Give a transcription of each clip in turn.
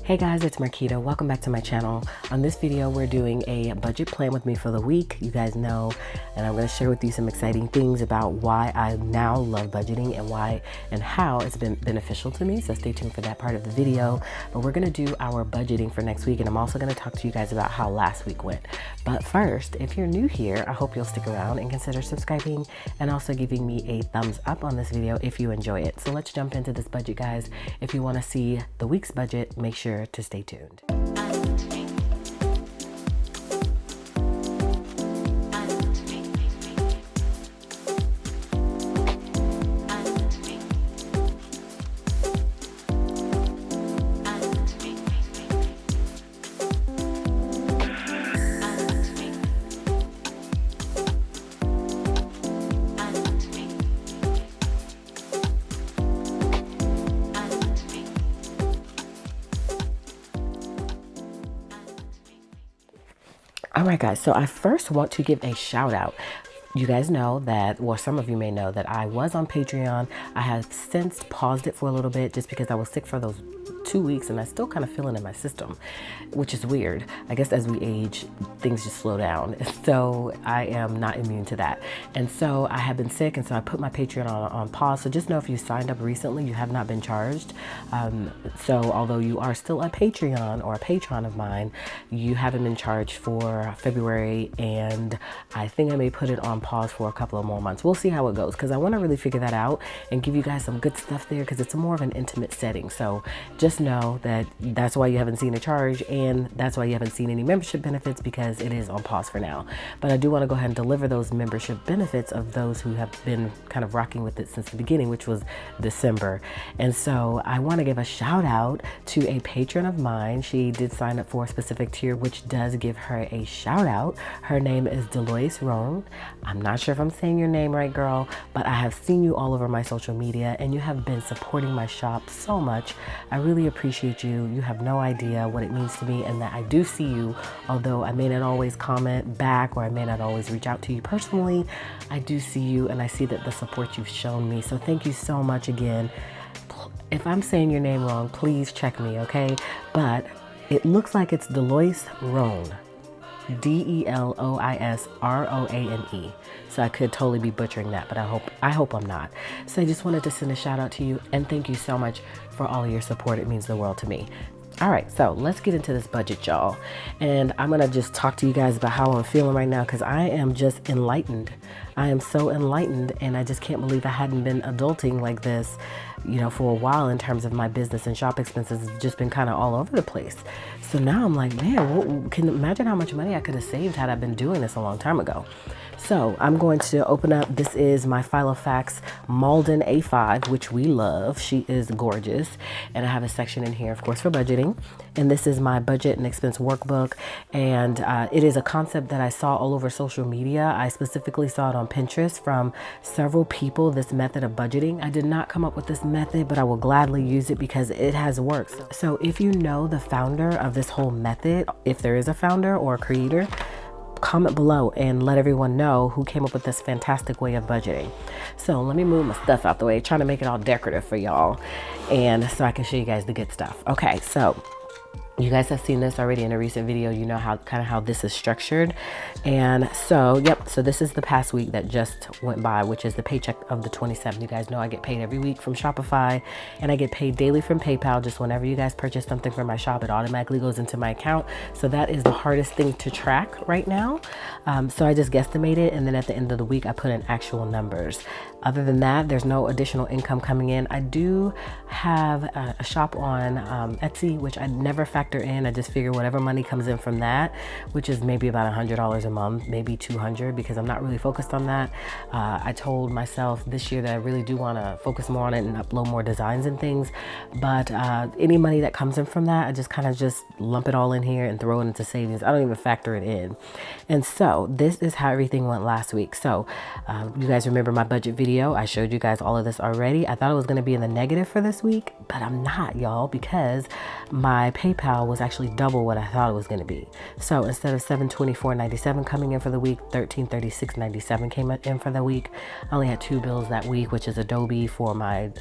Hey guys, it's Quita. Welcome back to my channel. On this video, we're doing a budget plan with me for the week. You guys know, and I'm going to share with you some exciting things about why I now love budgeting and why and how it's been beneficial to me. So stay tuned for that part of the video. But we're going to do our budgeting for next week, and I'm also going to talk to you guys about how last week went. But first, if you're new here, I hope you'll stick around and consider subscribing and also giving me a thumbs up on this video if you enjoy it. So let's jump into this budget, guys. If you want to see the week's budget, make sure to stay tuned. All right, guys, so I first want to give a shout out. You guys know that, well, some of you may know that I was on Patreon. I have since paused it for a little bit just because I was sick for those 2 weeks and I still kind of feel it in my system, which is weird. I guess as we age, things just slow down. So I am not immune to that. And so I have been sick, and so I put my Patreon on pause. So just know if you signed up recently, you have not been charged. So although you are still a Patreon or a patron of mine, you haven't been charged for February, and I think I may put it on pause for a couple of more months. We'll see how it goes, because I want to really figure that out and give you guys some good stuff there, because it's more of an intimate setting. So just know that that's why you haven't seen a charge, and that's why you haven't seen any membership benefits, because it is on pause for now. But I do want to go ahead and deliver those membership benefits of those who have been kind of rocking with it since the beginning, which was December. And so I want to give a shout out to a patron of mine. She did sign up for a specific tier, which does give her a shout out. Her name is Lawrenceville. I'm not sure if I'm saying your name right, girl, but I have seen you all over my social media, and you have been supporting my shop so much. I really appreciate you. You have no idea what it means to me, and that I do see you, although I may not always comment back or I may not always reach out to you personally. I do see you, and I see that the support you've shown me. So thank you so much again. If I'm saying your name wrong, please check me, okay? But it looks like it's Delois Roan. Deloisroane. So I could totally be butchering that, but I hope I'm not. So I just wanted to send a shout out to you, and thank you so much for all of your support. It means the world to me. All right, so let's get into this budget, y'all. And I'm gonna just talk to you guys about how I'm feeling right now, because I am just enlightened. I am so enlightened, and I just can't believe I hadn't been adulting like this, you know, for a while in terms of my business and shop expenses. It's just been kind of all over the place. So now I'm like, man, can you imagine how much money I could have saved had I been doing this a long time ago? So I'm going to open up, this is my Filofax Malden A5, which we love. She is gorgeous. And I have a section in here, of course, for budgeting. And this is my budget and expense workbook. And it is a concept that I saw all over social media. I specifically saw it on Pinterest from several people, this method of budgeting. I did not come up with this method, but I will gladly use it because it has worked. So if you know the founder of this whole method, if there is a founder or a creator, comment below and let everyone know who came up with this fantastic way of budgeting. So let me move my stuff out the way, trying to make it all decorative for y'all, and so I can show you guys the good stuff. Okay, so you guys have seen this already in a recent video. You know how this is structured. And so, yep, so this is the past week that just went by, which is the paycheck of the 27th. You guys know I get paid every week from Shopify, and I get paid daily from PayPal. Just whenever you guys purchase something from my shop, it automatically goes into my account. So that is the hardest thing to track right now. So I just guesstimate it, and then at the end of the week, I put in actual numbers. Other than that, there's no additional income coming in. I do have a shop on Etsy, which I never factor in. I just figure whatever money comes in from that, which is maybe about $100 a month, maybe $200, because I'm not really focused on that. I told myself this year that I really do want to focus more on it and upload more designs and things. But any money that comes in from that, I just kind of just lump it all in here and throw it into savings. I don't even factor it in. And so this is how everything went last week. So you guys remember my budget video video, I showed you guys all of this already. I thought it was going to be in the negative for this week, but I'm not, y'all, because my PayPal was actually double what I thought it was going to be. So instead of $724.97 coming in for the week, $1336.97 came in for the week. I only had 2 bills that week, which is Adobe for my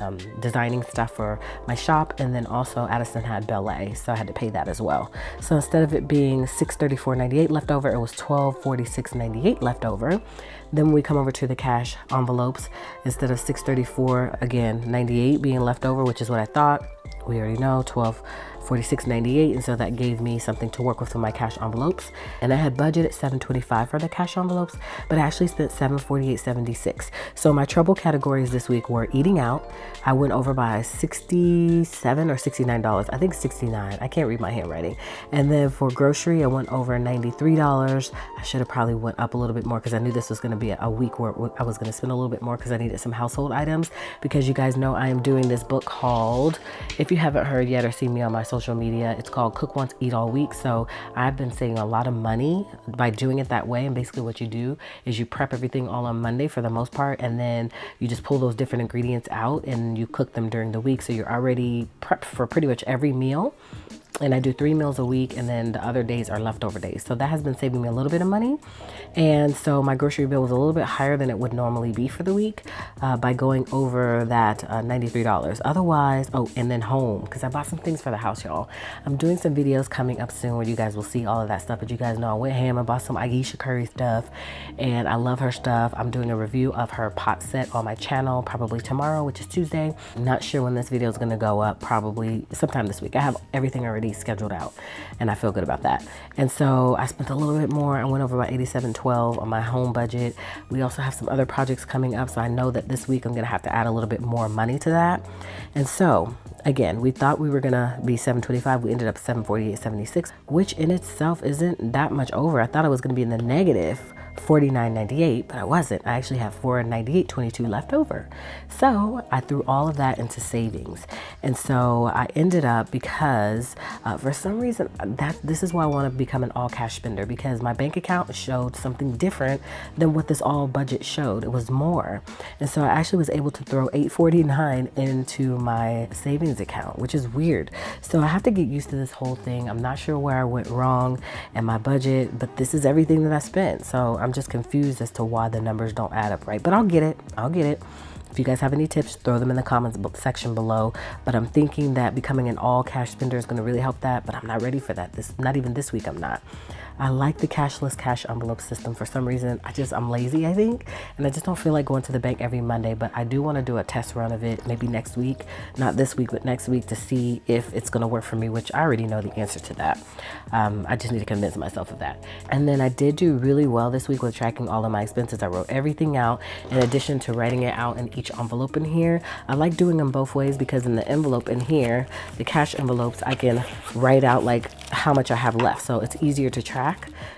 designing stuff for my shop, and then also Addison had ballet, so I had to pay that as well. So instead of it being $634.98 left over, it was $1246.98 left over. Then we come over to the cash envelopes. Instead of $634, again, 98 being left over, which is what I thought. We already know, $1246.98, and so that gave me something to work with for my cash envelopes. And I had budgeted $725 for the cash envelopes, but I actually spent $748.76. So my trouble categories this week were eating out. I went over by $67 or $69. I think $69. I can't read my handwriting. And then for grocery, I went over $93. I should have probably went up a little bit more because I knew this was going to be a week where I was going to spend a little bit more because I needed some household items, because you guys know I am doing this book called, if you haven't heard yet or seen me on my social media, it's called Cook Once, Eat All Week. So I've been saving a lot of money by doing it that way. And basically what you do is you prep everything all on Monday for the most part, and then you just pull those different ingredients out and you cook them during the week. So you're already prepped for pretty much every meal. And I do 3 meals a week, and then the other days are leftover days. So that has been saving me a little bit of money. And so my grocery bill was a little bit higher than it would normally be for the week by going over that $93. Otherwise, oh, and then home, because I bought some things for the house, y'all. I'm doing some videos coming up soon where you guys will see all of that stuff. But you guys know I went ham and bought some Aisha Curry stuff, and I love her stuff. I'm doing a review of her pot set on my channel probably tomorrow, which is Tuesday. I'm not sure when this video is going to go up, probably sometime this week. I have everything already scheduled out, and I feel good about that. And so I spent a little bit more. I went over by $87.12 on my home budget. We also have some other projects coming up, so I know that this week I'm gonna have to add a little bit more money to that. And so again, we thought we were gonna be $725. We ended up $748.76, which in itself isn't that much over. I thought I was gonna be in the negative $49.98, but I wasn't. I actually have $498.22 left over. So I threw all of that into savings. And so I ended up, because for some reason, this is why I want to become an all cash spender, because my bank account showed something different than what this all budget showed. It was more. And so I actually was able to throw $849 into my savings account, which is weird. So I have to get used to this whole thing. I'm not sure where I went wrong in my budget, but this is everything that I spent. So I'm just confused as to why the numbers don't add up right, but I'll get it. If you guys have any tips, throw them in the comments section below. But I'm thinking that becoming an all cash spender is going to really help that, but I'm not ready for that. Not even this week, I'm not. I like the cashless cash envelope system. For some reason, I'm lazy, I think, and I just don't feel like going to the bank every Monday, but I do want to do a test run of it maybe next week, not this week, but next week, to see if it's going to work for me, which I already know the answer to that. I just need to convince myself of that. And then I did do really well this week with tracking all of my expenses. I wrote everything out in addition to writing it out in each envelope in here. I like doing them both ways, because in the envelope in here, the cash envelopes, I can write out like how much I have left, so it's easier to track.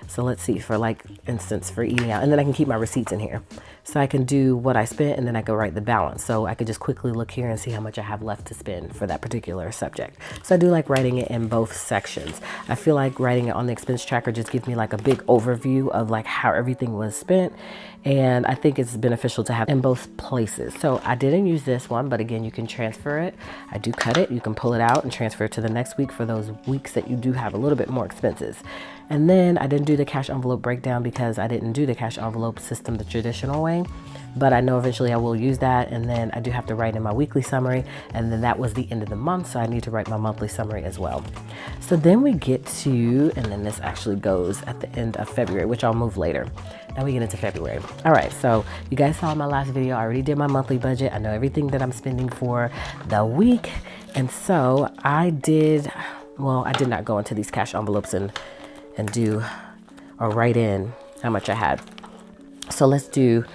So let's see, for like instance, for eating out, and then I can keep my receipts in here. So I can do what I spent, and then I can write the balance. So I could just quickly look here and see how much I have left to spend for that particular subject. So I do like writing it in both sections. I feel like writing it on the expense tracker just gives me like a big overview of like how everything was spent. And I think it's beneficial to have in both places. So I didn't use this one, but again, you can transfer it. I do cut it. You can pull it out and transfer it to the next week for those weeks that you do have a little bit more expenses. And then I didn't do the cash envelope breakdown because I didn't do the cash envelope system the traditional way, but I know eventually I will use that. And then I do have to write in my weekly summary, and then that was the end of the month, so I need to write my monthly summary as well. So then we get to, and then this actually goes at the end of February, which I'll move later. Now we get into February. All right, so you guys saw in my last video, I already did my monthly budget. I know everything that I'm spending for the week. And so I did not go into these cash envelopes and do or write in how much I had. So let's do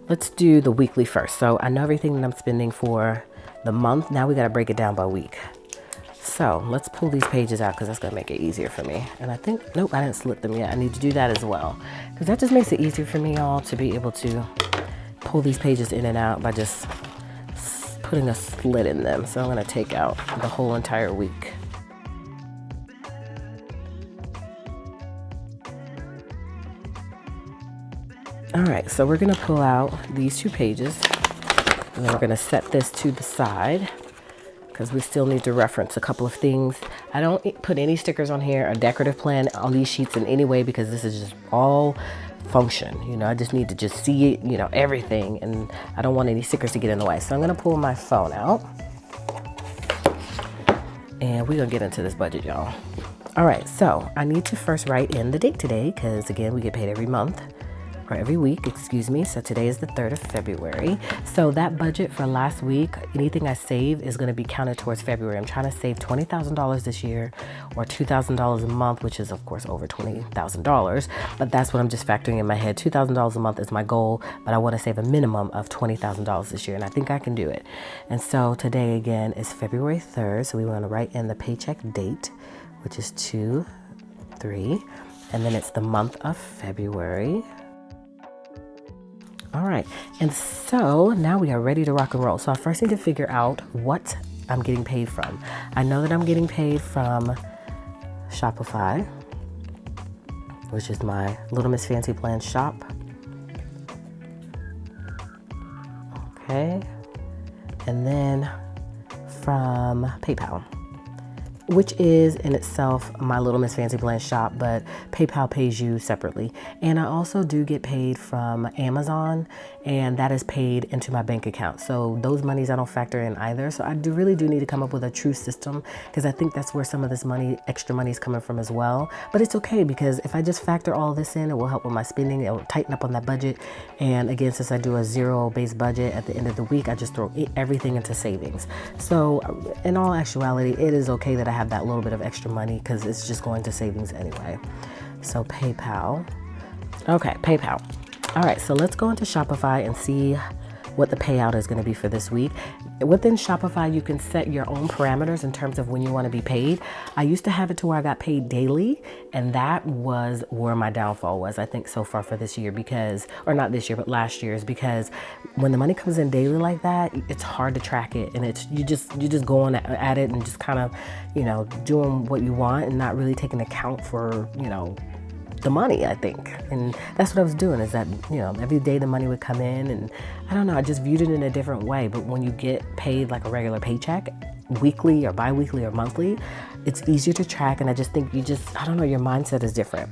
the weekly first. So I know everything that I'm spending for the month. Now we got to break it down by week. So let's pull these pages out, because that's going to make it easier for me. And I think, nope, I didn't slit them yet. I need to do that as well, because that just makes it easier for me, y'all, to be able to pull these pages in and out by just putting a slit in them. So I'm going to take out the whole entire week. All right, so we're gonna pull out these 2 pages. And then we're gonna set this to the side because we still need to reference a couple of things. I don't put any stickers on here, a decorative plan on these sheets in any way, because this is just all function. You know, I just need to just see it, you know, everything, and I don't want any stickers to get in the way. So I'm gonna pull my phone out and we're gonna get into this budget, y'all. All right, so I need to first write in the date today, because again, we get paid every month. Or every week, excuse me. So today is the 3rd of February. So that budget for last week, anything I save is going to be counted towards February. I'm trying to save $20,000 this year, or $2,000 a month, which is of course over $20,000. But that's what I'm just factoring in my head. $2,000 a month is my goal, but I want to save a minimum of $20,000 this year, and I think I can do it. And so today again is February 3rd. So we want to write in the paycheck date, which is 2/3, and then it's the month of February. All right, and so now we are ready to rock and roll. So I first need to figure out what I'm getting paid from. I know that I'm getting paid from Shopify, which is my Little Miss Fancy Plan shop. Okay, and then from PayPal, which is in itself my Little Miss Fancy Plan shop, but PayPal pays you separately. And I also do get paid from Amazon, and that is paid into my bank account. So those monies I don't factor in either. So I really do need to come up with a true system, because I think that's where some of this money, extra money, is coming from as well. But it's okay, because if I just factor all this in, it will help with my spending. It will tighten up on that budget. And again, since I do a zero-based budget at the end of the week, I just throw everything into savings. So in all actuality, it is okay that I have that little bit of extra money, because it's just going to savings anyway. So PayPal. Okay, PayPal. All right, so let's go into Shopify and see what the payout is going to be for this week. Within Shopify, you can set your own parameters in terms of when you want to be paid. I used to have it to where I got paid daily, and that was where my downfall was, I think, so far for this year, because, or not this year, but last year's, because when the money comes in daily like that, it's hard to track it, and it's you just going at it and just kind of, you know, doing what you want and not really taking account for, you know, the money, I think. And that's what I was doing, is that, you know, every day the money would come in, and I don't know, I just viewed it in a different way. But when you get paid like a regular paycheck, weekly or bi-weekly or monthly, it's easier to track. And I just think I don't know, your mindset is different.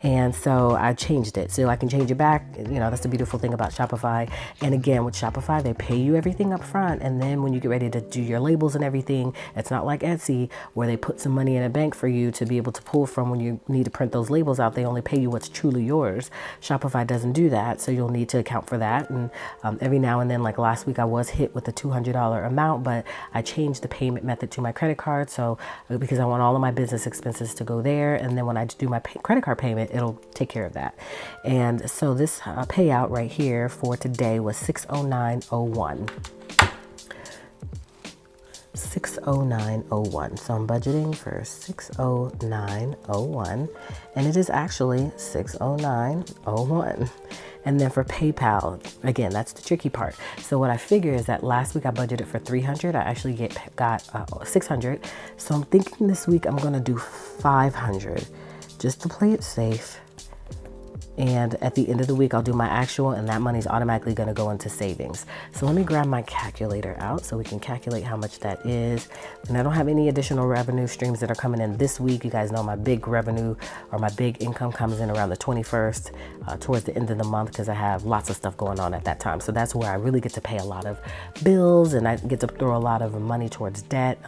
And so I changed it so I can change it back. You know, that's the beautiful thing about Shopify. And again, with Shopify, they pay you everything up front. And then when you get ready to do your labels and everything, it's not like Etsy where they put some money in a bank for you to be able to pull from when you need to print those labels out. They only pay you what's truly yours. Shopify doesn't do that. So you'll need to account for that. And every now and then, like last week, I was hit with a $200 amount, but I changed the payment method to my credit card. So because I want all of my business expenses to go there. And then when I do my credit card payment, it'll take care of that. And so this payout right here for today was $609.01. $609.01. So I'm budgeting for $609.01, and it is actually $609.01. And then for PayPal, again, that's the tricky part. So what I figure is that last week I budgeted for $300. I actually got $600. So I'm thinking this week I'm gonna do $500 just to play it safe. And at the end of the week, I'll do my actual, and that money's automatically going to go into savings. So let me grab my calculator out so we can calculate how much that is. And I don't have any additional revenue streams that are coming in this week. You guys know my big revenue, or my big income, comes in around the 21st, towards the end of the month, because I have lots of stuff going on at that time. So that's where I really get to pay a lot of bills, and I get to throw a lot of money towards debt,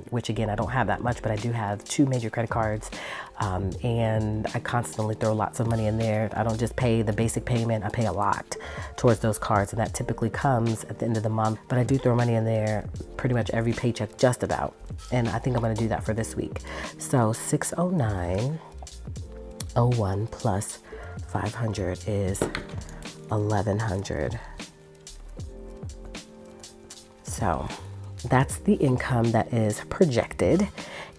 which again, I don't have that much, but I do have 2 major credit cards. And I constantly throw lots of money in there. I don't just pay the basic payment, I pay a lot towards those cards, and that typically comes at the end of the month. But I do throw money in there pretty much every paycheck, just about. And I think I'm gonna do that for this week. So $609.01 plus 500 is $1,100. So that's the income that is projected.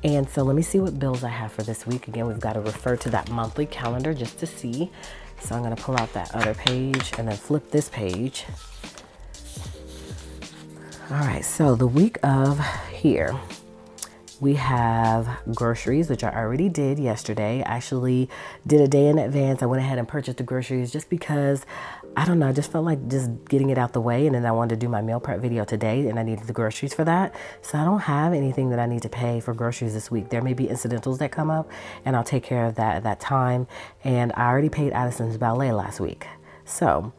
And so let me see what bills I have for this week. Again, we've got to refer to that monthly calendar just to see. So I'm going to pull out that other page and then flip this page. All right, so the week of here We have groceries, which I already did yesterday. I actually did a day in advance. I went ahead and purchased the groceries just because, I don't know, I just felt like just getting it out the way. And then I wanted to do my meal prep video today and I needed the groceries for that. So I don't have anything that I need to pay for groceries this week. There may be incidentals that come up and I'll take care of that at that time. And I already paid Addison's ballet last week. So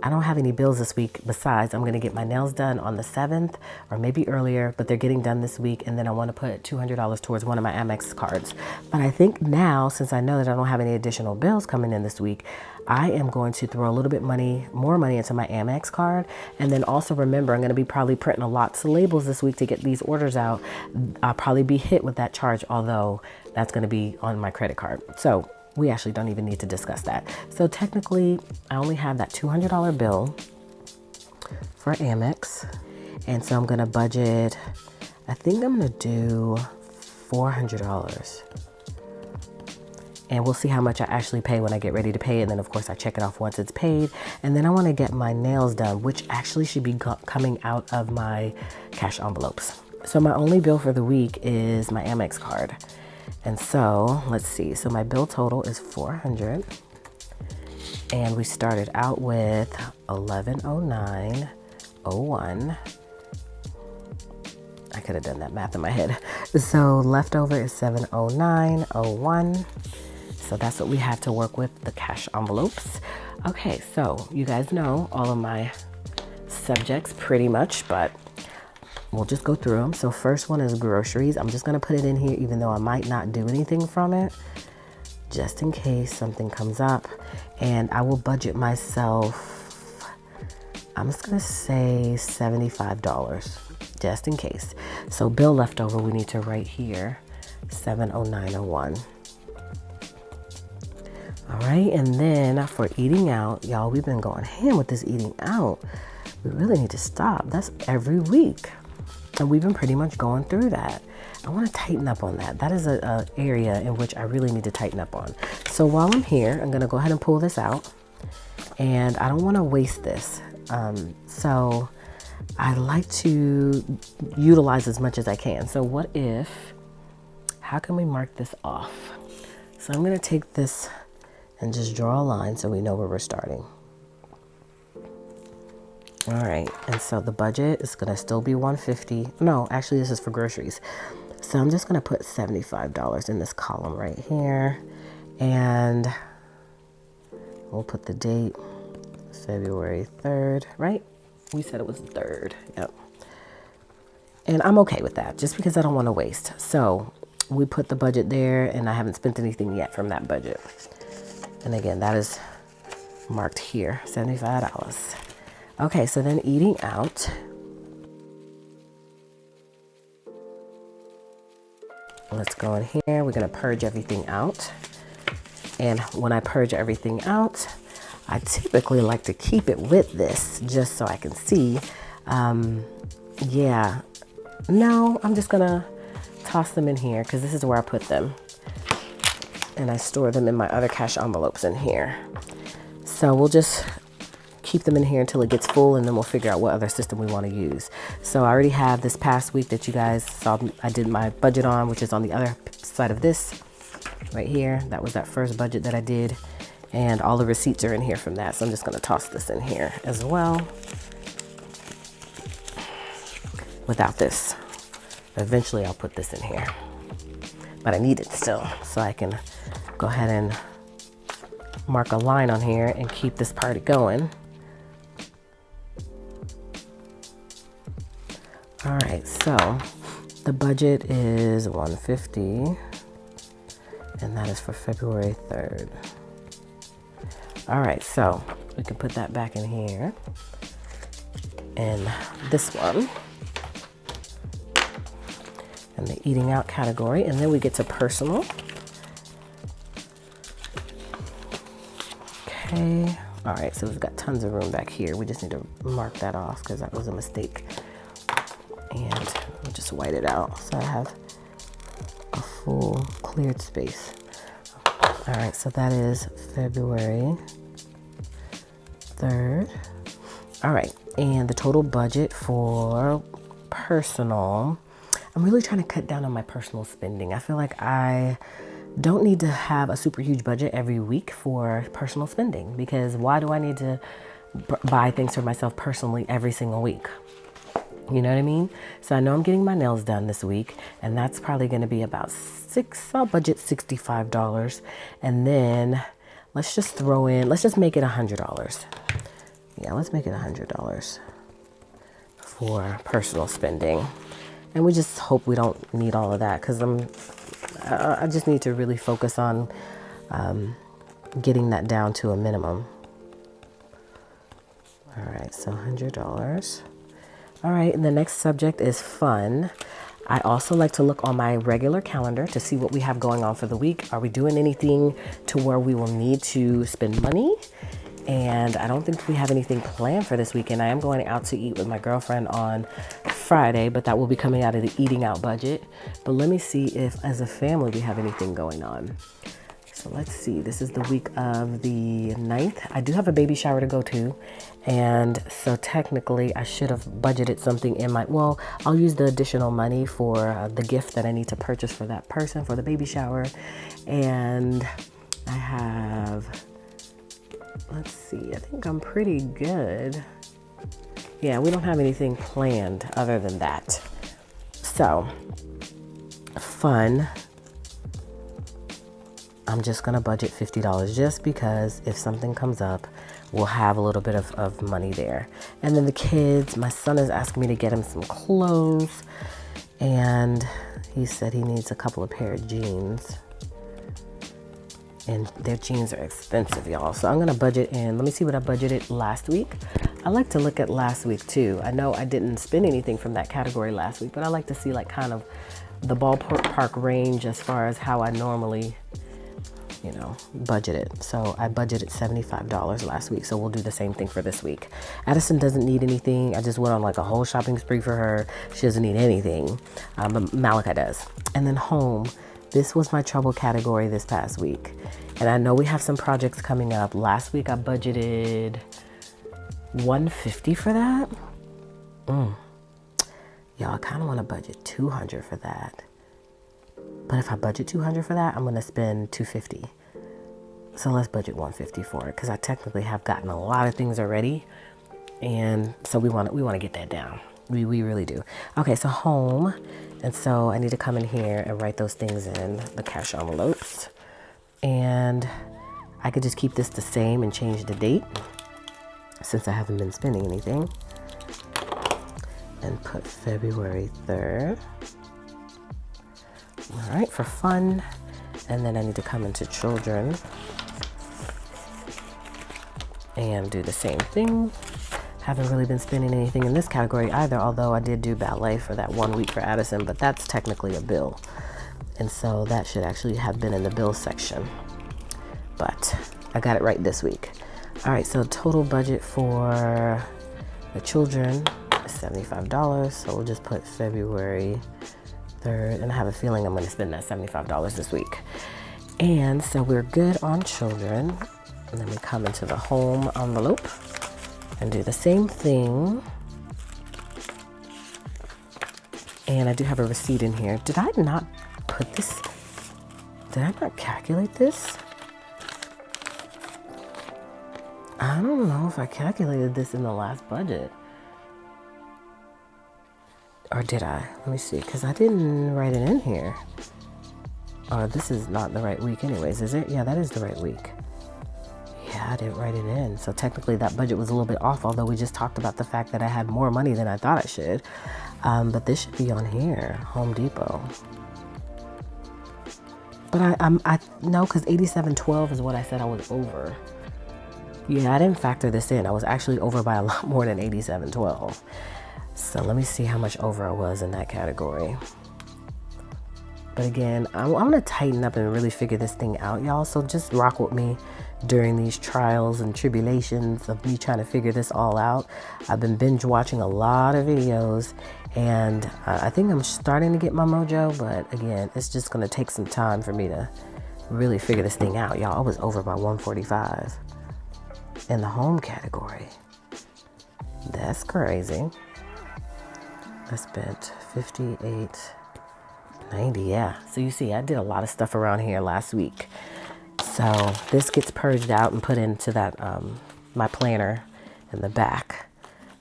I don't have any bills this week. Besides, I'm going to get my nails done on the 7th or maybe earlier, but they're getting done this week. And then I want to put $200 towards one of my Amex cards. But I think now, since I know that I don't have any additional bills coming in this week, I am going to throw a little bit more money into my Amex card. And then also remember, I'm going to be probably printing a lots of labels this week to get these orders out. I'll probably be hit with that charge, although that's going to be on my credit card. So we actually don't even need to discuss that. So technically, I only have that $200 bill for Amex. And so I'm going to budget, I think I'm going to do $400. And we'll see how much I actually pay when I get ready to pay. And then, of course, I check it off once it's paid. And then I want to get my nails done, which actually should be coming out of my cash envelopes. So my only bill for the week is my Amex card. And so let's see. So my bill total is $400. And we started out with $1109.01. I could have done that math in my head. So leftover is $709.01. So that's what we have to work with, the cash envelopes. Okay, so you guys know all of my subjects pretty much, but we'll just go through them. So first one is groceries. I'm just going to put it in here, even though I might not do anything from it, just in case something comes up. And I will budget myself, I'm just going to say $75, just in case. So bill leftover, we need to write here, $709.01. All right, and then for eating out, y'all, we've been going ham with this eating out. We really need to stop. That's every week. And we've been pretty much going through that. I want to tighten up on that. That is an area in which I really need to tighten up on. So while I'm here, I'm going to go ahead and pull this out. And I don't want to waste this. So I like to utilize as much as I can. So how can we mark this off? So I'm going to take this and just draw a line so we know where we're starting. All right, and so the budget is gonna still be $150. No, actually this is for groceries. So I'm just gonna put $75 in this column right here. And we'll put the date, February 3rd, right? We said it was the 3rd, yep. And I'm okay with that, just because I don't wanna waste. So we put the budget there and I haven't spent anything yet from that budget. And again, that is marked here, $75. Okay, so then eating out. Let's go in here. We're gonna purge everything out. And when I purge everything out, I typically like to keep it with this just so I can see. Yeah, no, I'm just gonna toss them in here because this is where I put them. And I store them in my other cash envelopes in here. So we'll just keep them in here until it gets full, and then we'll figure out what other system we want to use. So I already have this past week that you guys saw I did my budget on, which is on the other side of this right here. That was that first budget that I did, and all the receipts are in here from that. So I'm just going to toss this in here as well. Without this, eventually I'll put this in here, but I need it still, so I can go ahead and mark a line on here and keep this party going. All right, so the budget is $150, and that is for February 3rd. All right, so we can put that back in here. And this one, and the eating out category, and then we get to personal. Okay, all right, so we've got tons of room back here. We just need to mark that off because that was a mistake. And we'll just white it out so I have a full cleared space. All right, so that is February 3rd. All right, and the total budget for personal, I'm really trying to cut down on my personal spending. I feel like I don't need to have a super huge budget every week for personal spending, because why do I need to buy things for myself personally every single week? You know what I mean? So I know I'm getting my nails done this week, and that's probably going to be about I'll budget $65. And then let's just make it $100. Yeah, let's make it $100 for personal spending. And we just hope we don't need all of that, because I just need to really focus on getting that down to a minimum. All right, so $100. All right, and the next subject is fun. I also like to look on my regular calendar to see what we have going on for the week. Are we doing anything to where we will need to spend money? And I don't think we have anything planned for this weekend. I am going out to eat with my girlfriend on Friday, but that will be coming out of the eating out budget. But let me see if as a family we have anything going on. So let's see, this is the week of the 9th. I do have a baby shower to go to. And so technically I should have budgeted something in I'll use the additional money for the gift that I need to purchase for that person for the baby shower. And I have, let's see, I think I'm pretty good. Yeah, we don't have anything planned other than that. So, fun. I'm just going to budget $50 just because if something comes up, we'll have a little bit of money there. And then the kids, my son is asking me to get him some clothes. And he said he needs a couple of pair of jeans. And their jeans are expensive, y'all. So I'm going to budget in. Let me see what I budgeted last week. I like to look at last week too. I know I didn't spend anything from that category last week, but I like to see like kind of the ballpark range as far as how I normally, budgeted. So I budgeted $75 last week. So we'll do the same thing for this week. Addison doesn't need anything. I just went on like a whole shopping spree for her. She doesn't need anything, but Malachi does. And then home. This was my trouble category this past week. And I know we have some projects coming up. Last week I budgeted $150 for that. Y'all, I kind of want to budget $200 for that. But if I budget $200 for that, I'm going to spend $250. So let's budget $150 for it, because I technically have gotten a lot of things already. And so we want to get that down. We really do. Okay, so home. And so I need to come in here and write those things in the cash envelopes. And I could just keep this the same and change the date since I haven't been spending anything. And put February 3rd. All right, for fun. And then I need to come into children and do the same thing. Haven't really been spending anything in this category either, although I did do ballet for that 1 week for Addison, but that's technically a bill. And so that should actually have been in the bill section. But I got it right this week. All right, so total budget for the children is $75. So we'll just put February 3rd. And I have a feeling I'm going to spend that $75 this week. And so we're good on children. And then we come into the home envelope and do the same thing. And I do have a receipt in here. Did I not put this? Did I not calculate this? I don't know if I calculated this in the last budget. Or did I? Let me see, because I didn't write it in here. Oh, this is not the right week anyways, is it? Yeah, that is the right week. Yeah, I didn't write it in. So technically that budget was a little bit off, although we just talked about the fact that I had more money than I thought I should. But this should be on here, Home Depot. But I no, because 87.12 is what I said I was over. Yeah, I didn't factor this in. I was actually over by a lot more than 87.12. So let me see how much over I was in that category. But again, I'm going to tighten up and really figure this thing out, y'all. So just rock with me during these trials and tribulations of me trying to figure this all out. I've been binge watching a lot of videos, and I think I'm starting to get my mojo. But again, it's just going to take some time for me to really figure this thing out, y'all. I was over by 145 in the home category. That's crazy. I spent 58. 90, yeah. So you see, I did a lot of stuff around here last week. So this gets purged out and put into that my planner in the back.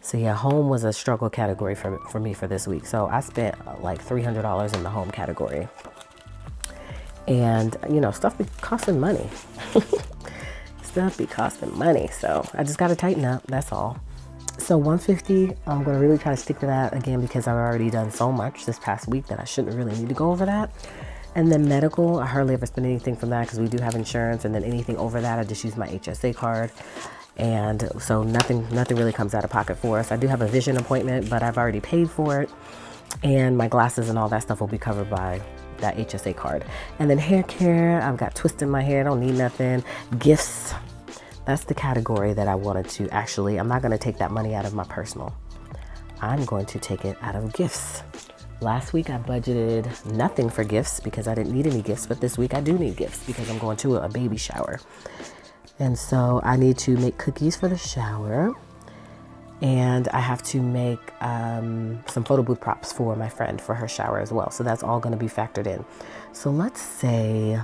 So yeah, home was a struggle category for me for this week. So I spent like $300 in the home category. And you know, stuff be costing money. Stuff be costing money. So I just got to tighten up, that's all. So 150, I'm going to really try to stick to that again because I've already done so much this past week that I shouldn't really need to go over that. And then medical, I hardly ever spend anything from that because we do have insurance. And then anything over that, I just use my HSA card. And so nothing really comes out of pocket for us. I do have a vision appointment, but I've already paid for it. And my glasses and all that stuff will be covered by that HSA card. And then hair care, I've got twists in my hair, don't need nothing. Gifts, that's the category that I wanted to actually, I'm not going to take that money out of my personal. I'm going to take it out of gifts. Last week I budgeted nothing for gifts because I didn't need any gifts, but this week I do need gifts because I'm going to a baby shower. And so I need to make cookies for the shower, and I have to make some photo booth props for my friend for her shower as well. So that's all going to be factored in. So let's say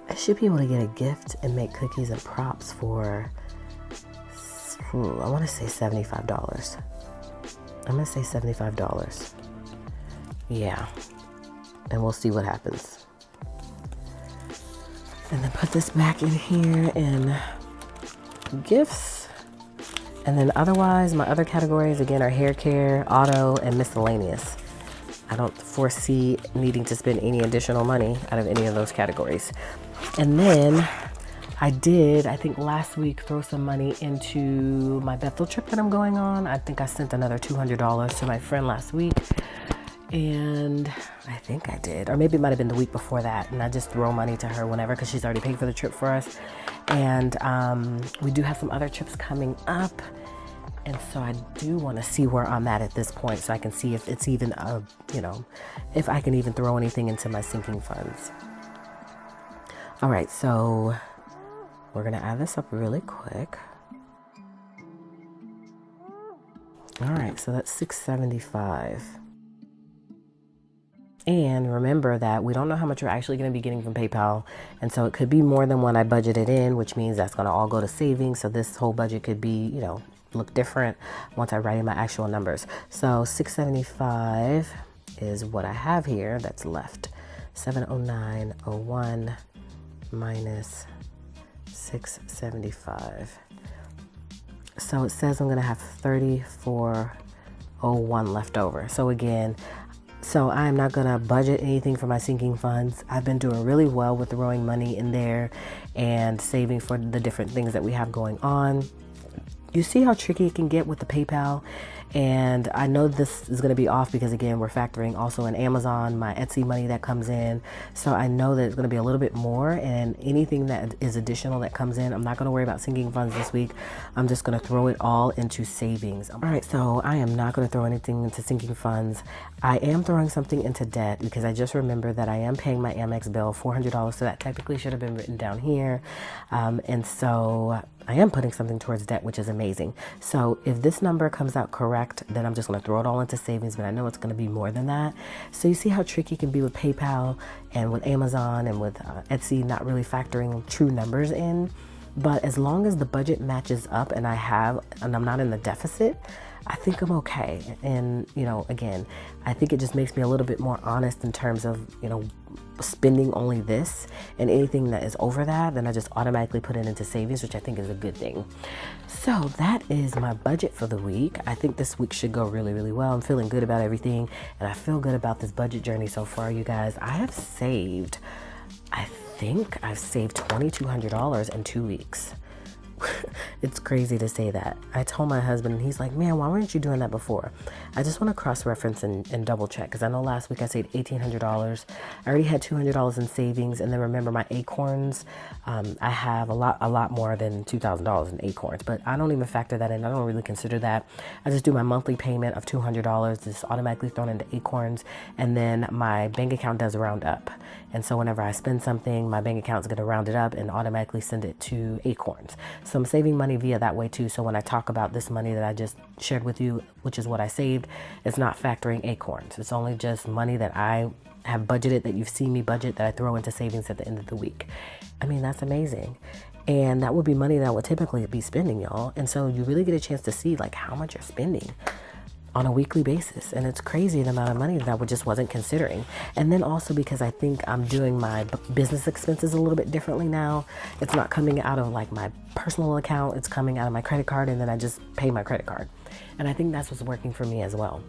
I should be able to get a gift and make cookies and props for, I want to say $75. I'm going to say $75. Yeah. And we'll see what happens. And then put this back in here in gifts. And then otherwise, my other categories again are hair care, auto, and miscellaneous. I don't foresee needing to spend any additional money out of any of those categories. And then I think last week, throw some money into my Bethel trip that I'm going on. I think I sent another $200 to my friend last week. And I think I did, or maybe it might have been the week before that. And I just throw money to her whenever, because she's already paid for the trip for us. And we do have some other trips coming up. And so I do want to see where I'm at this point, so I can see if it's even, if I can even throw anything into my sinking funds. All right, so we're going to add this up really quick. All right, so that's $675. And remember that we don't know how much we're actually going to be getting from PayPal. And so it could be more than what I budgeted in, which means that's going to all go to savings. So this whole budget could be, look different once I write in my actual numbers. So $675 is what I have here that's left. 709.01 minus 675. So it says I'm going to have 34.01 left over. So again, I'm not going to budget anything for my sinking funds. I've been doing really well with throwing money in there and saving for the different things that we have going on. You see how tricky it can get with the PayPal. And I know this is going to be off because, again, we're factoring also in Amazon, my Etsy money that comes in. So I know that it's going to be a little bit more, and anything that is additional that comes in, I'm not going to worry about sinking funds this week. I'm just going to throw it all into savings. All right, so I am not going to throw anything into sinking funds. I am throwing something into debt because I just remember that I am paying my Amex bill, $400. So that technically should have been written down here. And so I am putting something towards debt, which is amazing. So if this number comes out correct, then I'm just going to throw it all into savings, but I know it's going to be more than that. So you see how tricky it can be with PayPal and with Amazon and with Etsy not really factoring true numbers in. But as long as the budget matches up and I'm not in the deficit, I think I'm okay. And, again, I think it just makes me a little bit more honest in terms of, spending only this, and anything that is over that, then I just automatically put it into savings, which I think is a good thing. So that is my budget for the week. I think this week should go really, really well. I'm feeling good about everything, and I feel good about this budget journey so far, you guys. I think I've saved $2,200 in 2 weeks. It's crazy to say that. I told my husband, and he's like, man, why weren't you doing that before? I just want to cross-reference and double check, because I know last week I saved $1,800. I already had $200 in savings, and then remember my acorns. I have a lot more than $2,000 in acorns, but I don't even factor that in. I don't really consider that. I just do my monthly payment of $200, just automatically thrown into acorns, and then my bank account does round up. And so whenever I spend something, my bank account's going to round it up and automatically send it to Acorns. So I'm saving money via that way too. So when I talk about this money that I just shared with you, which is what I saved, it's not factoring Acorns. It's only just money that I have budgeted, that you've seen me budget, that I throw into savings at the end of the week. I mean, that's amazing. And that would be money that I would typically be spending, y'all. And so you really get a chance to see like how much you're spending on a weekly basis. And it's crazy the amount of money that I just wasn't considering. And then also because I think I'm doing my business expenses a little bit differently now. It's not coming out of like my personal account. It's coming out of my credit card, and then I just pay my credit card. And I think that's what's working for me as well.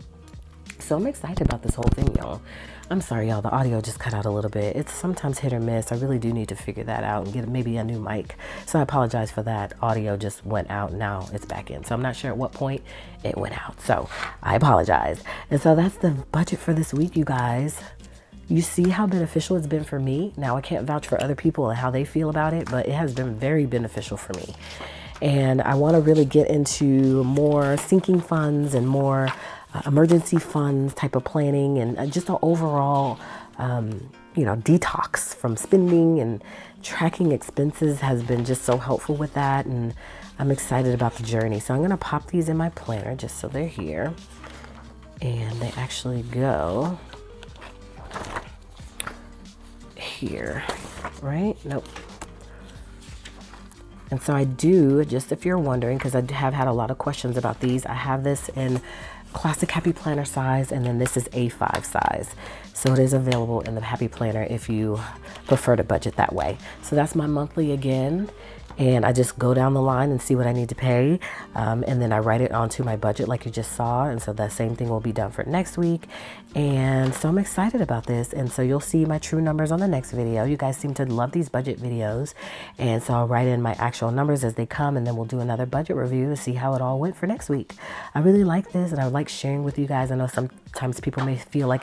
So I'm excited about this whole thing, y'all. I'm sorry, y'all, the audio just cut out a little bit. It's sometimes hit or miss. I really do need to figure that out and get maybe a new mic. So I apologize for that. Audio just went out. Now it's back in. So I'm not sure at what point it went out. So I apologize. And so that's the budget for this week, you guys. You see how beneficial it's been for me. Now I can't vouch for other people and how they feel about it, but it has been very beneficial for me. And I want to really get into more sinking funds and more emergency funds type of planning, and just an overall, detox from spending, and tracking expenses has been just so helpful with that. And I'm excited about the journey. So I'm going to pop these in my planner just so they're here. And they actually go here, right? Nope. And so I do, just if you're wondering, because I have had a lot of questions about these, I have this in classic Happy Planner size, and then this is A5 size. So it is available in the Happy Planner if you prefer to budget that way. So that's my monthly again. And I just go down the line and see what I need to pay. And then I write it onto my budget like you just saw. And so that same thing will be done for next week. And so I'm excited about this. And so you'll see my true numbers on the next video. You guys seem to love these budget videos. And so I'll write in my actual numbers as they come, and then we'll do another budget review to see how it all went for next week. I really like this, and I like sharing with you guys. I know sometimes people may feel like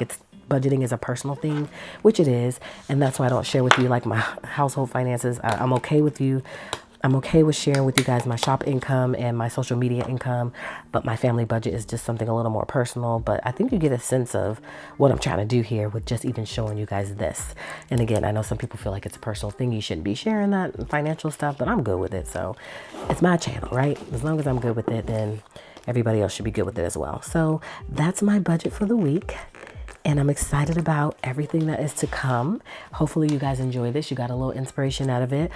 budgeting is a personal thing, which it is. And that's why I don't share with you like my household finances. I'm okay with you. I'm okay with sharing with you guys my shop income and my social media income, but my family budget is just something a little more personal. But I think you get a sense of what I'm trying to do here with just even showing you guys this. And again, I know some people feel like it's a personal thing. You shouldn't be sharing that financial stuff, but I'm good with it. So it's my channel, right? As long as I'm good with it, then everybody else should be good with it as well. So that's my budget for the week. And I'm excited about everything that is to come. Hopefully you guys enjoy this. You got a little inspiration out of it.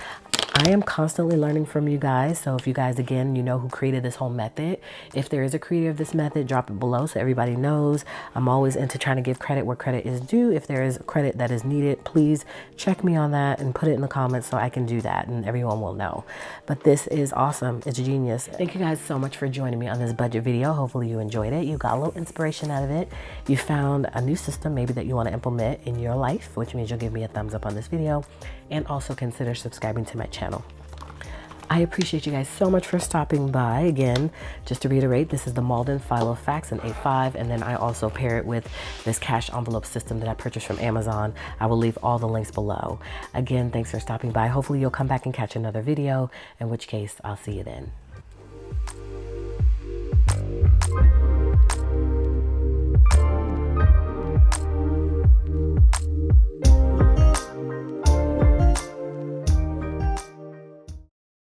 I am constantly learning from you guys. So if you guys, again, you know who created this whole method. If there is a creator of this method, drop it below so everybody knows. I'm always into trying to give credit where credit is due. If there is credit that is needed, please check me on that and put it in the comments so I can do that and everyone will know. But this is awesome. It's genius. Thank you guys so much for joining me on this budget video. Hopefully you enjoyed it. You got a little inspiration out of it. You found a new system maybe that you want to implement in your life, which means you'll give me a thumbs up on this video, and also consider subscribing to my channel. I appreciate you guys so much for stopping by. Again, just to reiterate, this is the Malden Filofax in A5, and then I also pair it with this cash envelope system that I purchased from Amazon. I will leave all the links below. Again, thanks for stopping by. Hopefully you'll come back and catch another video, in which case I'll see you then.